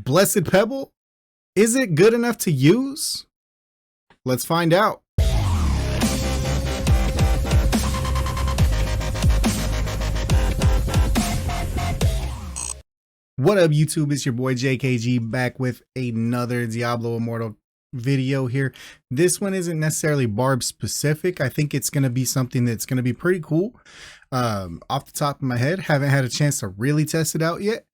Blessed Pebble? Is it good enough to use? Let's find out. What up, YouTube? It's your boy JKG back with another Diablo Immortal video here. This one isn't necessarily Barb specific. I think it's going to be something that's going to be pretty cool. Off the top of my head, haven't had a chance to really test it out yet.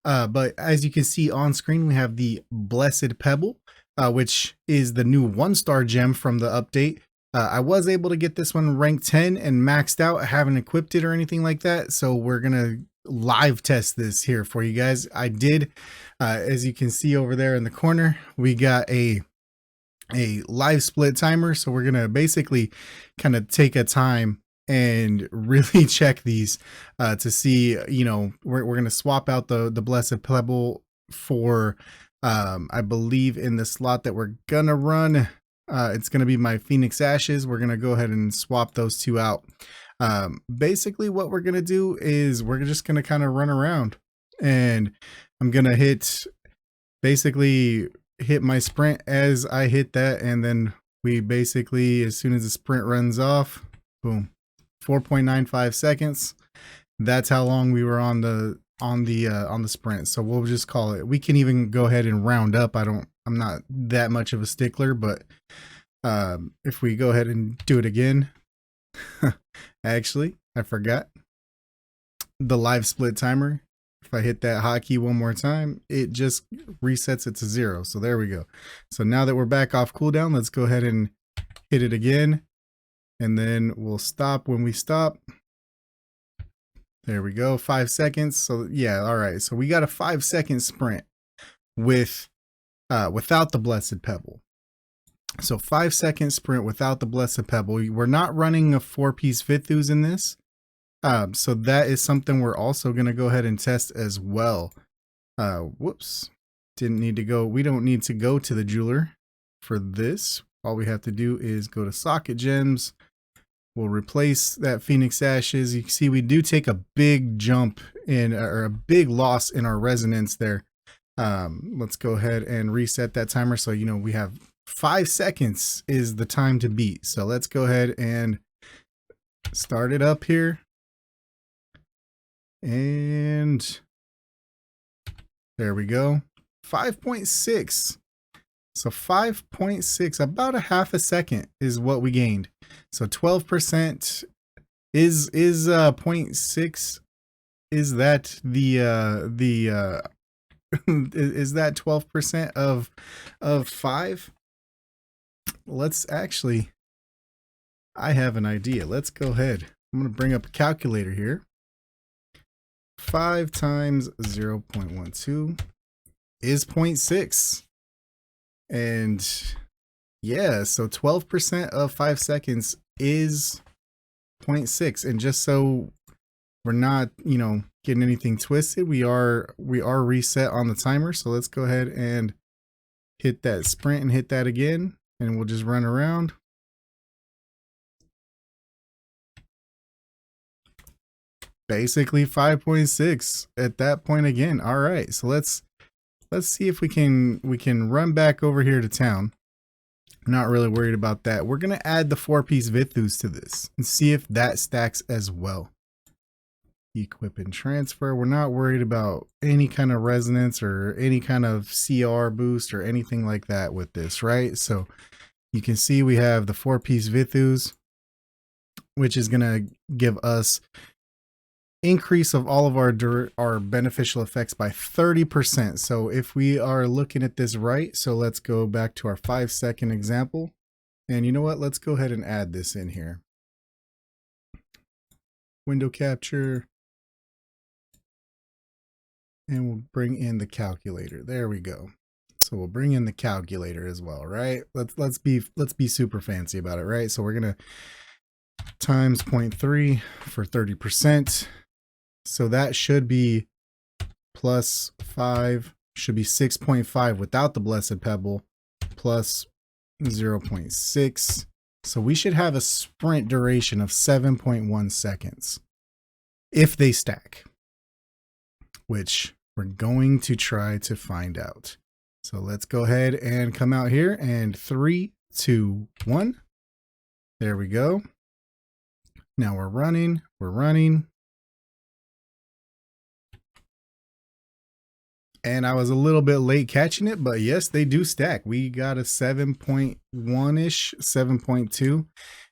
But as you can see on screen, we have the Blessed Pebble, which is the new 1-star gem from the update. I was able to get this one ranked 10 and maxed out. I haven't equipped it or anything like that. So we're going to live test this here for you guys. I did, as you can see over there in the corner, we got a live split timer. So we're going to basically kind of take a time and really check these to see, you know, we're going to swap out the Blessed Pebble for, I believe in the slot that we're going to run. It's going to be my Phoenix Ashes. We're going to go ahead and swap those two out. Basically what we're going to do is we're just going to kind of run around, and I'm going to basically hit my sprint as I hit that. And then we basically, as soon as the sprint runs off, boom, 4.95 seconds. That's how long we were on the sprint. So we'll just call it. We can even go ahead and round up. I'm not that much of a stickler, but if we go ahead and do it again, actually, I forgot the live split timer. If I hit that hotkey one more time, it just resets it to 0. So there we go. So now that we're back off cooldown, let's go ahead and hit it again. And then we'll stop when we stop. There we go, 5 seconds. So yeah, all right. So we got a 5-second sprint with without the Blessed Pebble. So 5-second sprint without the Blessed Pebble. We're not running a 4-piece Vithus in this. So that is something we're also going to go ahead and test as well. Whoops, didn't need to go. We don't need to go to the jeweler for this. All we have to do is go to socket gems. We'll replace that Phoenix Ashes. You can see we do take a big jump in, or a big loss in our resonance there. Let's go ahead and reset that timer. So, you know, we have 5 seconds is the time to beat. So let's go ahead and start it up here. And there we go. 5.6. So 5.6, about a half a second is what we gained. So 12% is 0.6. Is that is that 12% of 5? Let's actually, I have an idea. Let's go ahead. I'm going to bring up a calculator here. 5 times 0.12 is 0.6. And yeah, so 12% of 5 seconds is 0.6. And just so we're not, you know, getting anything twisted, we are reset on the timer. So let's go ahead and hit that sprint and hit that again, and we'll just run around. Basically 5.6 at that point again. All right, so let's see if we can run back over here to town. Not really worried about that. We're gonna add the 4-piece Vithus to this and see if that stacks as well. Equip and transfer. We're not worried about any kind of resonance or any kind of CR boost or anything like that with this, right? So you can see we have the 4-piece Vithus, which is gonna give us increase of all of our beneficial effects by 30%. So if we are looking at this right, so let's go back to our 5-second example. And you know what? Let's go ahead and add this in here. Window capture. And we'll bring in the calculator. There we go. So we'll bring in the calculator as well, right? Let's be super fancy about it, right? So we're gonna times 0.3 for 30%. So that should be plus 5, should be 6.5 without the Blessed Pebble, plus 0.6. So we should have a sprint duration of 7.1 seconds if they stack, which We're going to try to find out. So let's go ahead and come out here, and 3, 2, 1. There we go. Now we're running. And I was a little bit late catching it, but yes, they do stack. We got a 7.1-ish, 7.2. It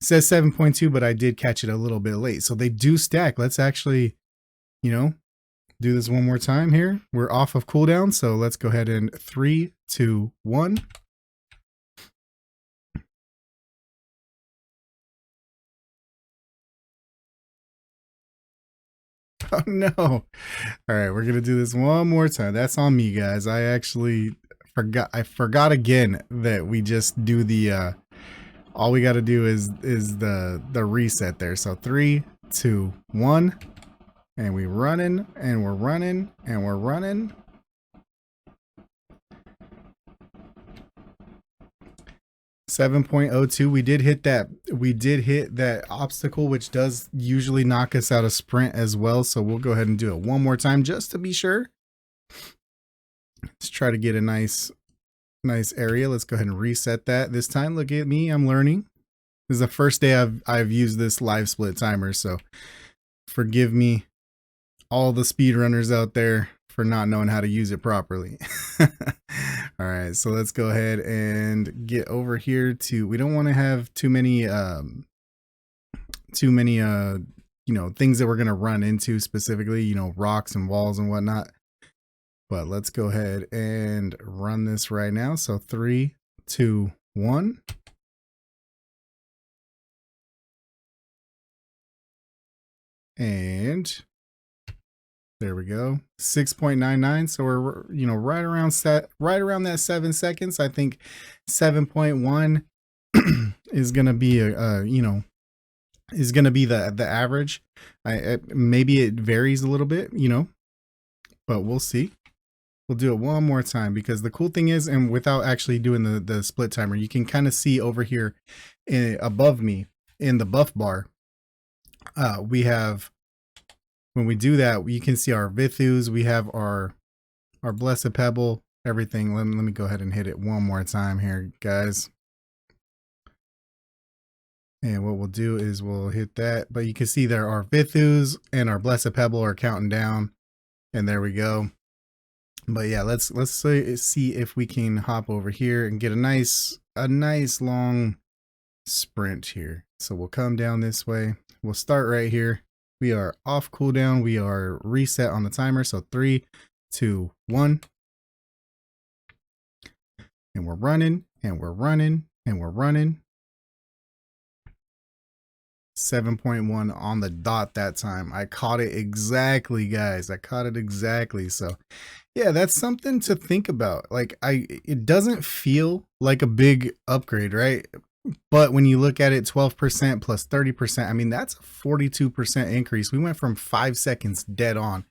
says 7.2, but I did catch it a little bit late. So they do stack. Let's actually, do this one more time here. We're off of cooldown, so let's go ahead and 3, 2, 1. Oh no. All right, we're gonna do this one more time. That's on me, guys. I actually forgot again that we just do the all we gotta do is the reset there. So 3, 2, 1, and we're running. 7.02. We did hit that obstacle, which does usually knock us out of sprint as well. So we'll go ahead and do it one more time just to be sure. Let's try to get a nice area. Let's go ahead and reset that this time. Look at me, I'm learning. This is the first day I've used this live split timer, so forgive me, all the speedrunners out there, for not knowing how to use it properly. All right, so let's go ahead and get over here to, we don't want to have too many things that we're going to run into specifically, rocks and walls and whatnot. But let's go ahead and run this right now. So 3, 2, 1. And there we go. 6.99. So we're, right around that 7 seconds. I think 7.1 is going to be is going to be the average. Maybe it varies a little bit, but we'll see. We'll do it one more time, because the cool thing is, and without actually doing the split timer, you can kind of see over here above me in the buff bar, we have, when we do that, you can see our Vithus, we have our Blessed Pebble, everything. Let me go ahead and hit it one more time here, guys. And what we'll do is we'll hit that, but you can see there our Vithus and our Blessed Pebble are counting down, and there we go. But yeah, let's see if we can hop over here and get a nice long sprint here. So we'll come down this way. We'll start right here. We are off cooldown. We are reset on the timer. So 3, 2, 1. And we're running. 7.1 on the dot that time. I caught it exactly, guys. I caught it exactly. So yeah, that's something to think about. Like, it doesn't feel like a big upgrade, right? But when you look at it, 12% plus 30%, I mean, that's a 42% increase. We went from 5 seconds dead on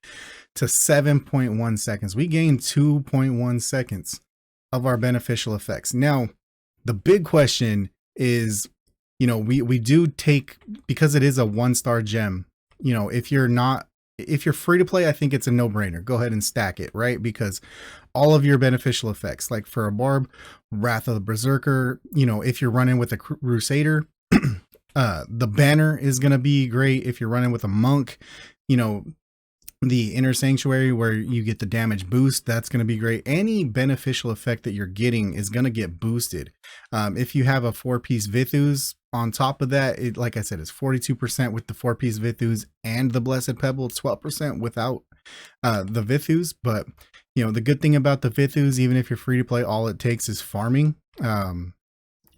to 7.1 seconds. We gained 2.1 seconds of our beneficial effects. Now, the big question is, we do take, because it is a 1-star gem, if you're free to play, I think it's a no-brainer. Go ahead and stack it, right? Because all of your beneficial effects, like for a Barb, Wrath of the Berserker, if you're running with a Crusader, the banner is going to be great. If you're running with a monk, the Inner Sanctuary, where you get the damage boost, that's going to be great. Any beneficial effect that you're getting is going to get boosted. If you have a 4-piece Vithus on top of that, like I said, it's 42% with the 4-piece Vithus and the Blessed Pebble. It's 12% without the Vithus. But the good thing about the Vithus, even if you're free to play, all it takes is farming. And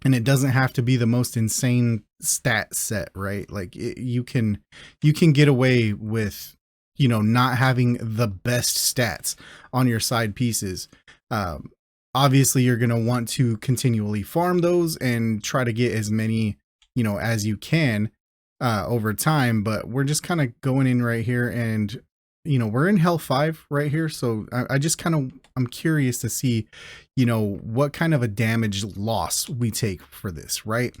it doesn't have to be the most insane stat set, right? Like you can get away with not having the best stats on your side pieces. Obviously you're going to want to continually farm those and try to get as many, as you can, over time. But we're just kind of going in right here, and, we're in Hell 5 right here. So I'm curious to see, what kind of a damage loss we take for this, right?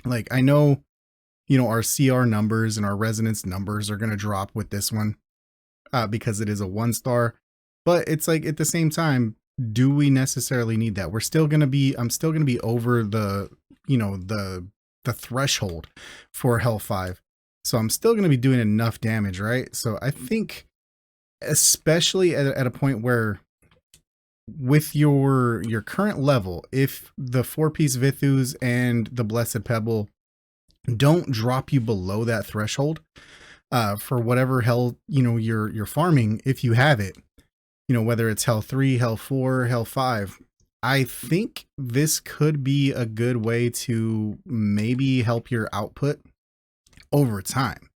Like, I know, our CR numbers and our resonance numbers are going to drop with this one, because it is a 1-star. But it's like at the same time, do we necessarily need that? I'm still gonna be over the, you know, the threshold for Hell 5. So I'm still gonna be doing enough damage, right? So I think, especially at a point where with your current level, if the 4-piece Vithus and the Blessed Pebble don't drop you below that threshold, for whatever hell, you know, you're farming, if you have it, you know, whether it's Hell 3, Hell 4, Hell 5, I think this could be a good way to maybe help your output over time.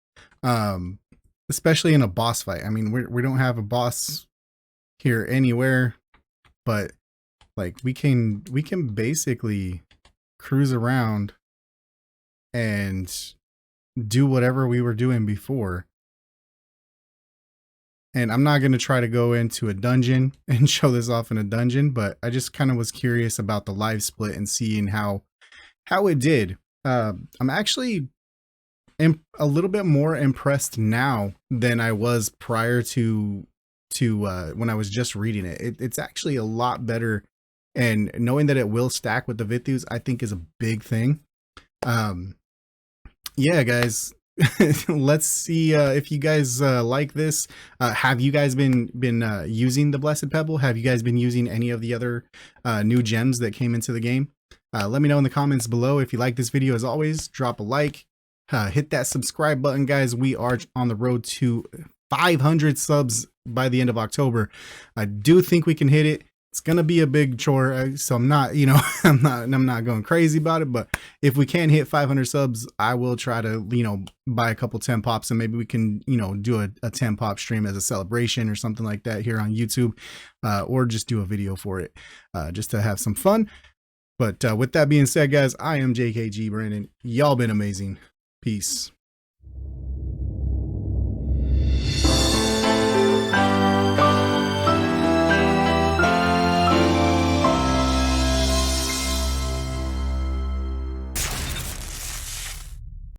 Especially in a boss fight. I mean, we don't have a boss here anywhere, but like we can basically cruise around and do whatever we were doing before. And I'm not going to try to go into a dungeon and show this off in a dungeon, but I just kind of was curious about the live split and seeing how it did. I'm actually a little bit more impressed now than I was prior to when I was just reading it. It's actually a lot better, and knowing that it will stack with the Vithus, I think is a big thing. Yeah, guys, let's see if you guys like this. Have you guys been using the Blessed Pebble? Have you guys been using any of the other new gems that came into the game? Let me know in the comments below. If you like this video, as always, drop a like. Hit that subscribe button, guys. We are on the road to 500 subs by the end of October. I do think we can hit it. It's gonna be a big chore, so I'm not, you know, I'm not going crazy about it. But if we can hit 500 subs, I will try to, you know, buy a couple 10 pops, and maybe we can, you know, do a 10 pop stream as a celebration or something like that here on YouTube, or just do a video for it, just to have some fun. But with that being said, guys, I am JKG Brandon. Y'all been amazing. Peace.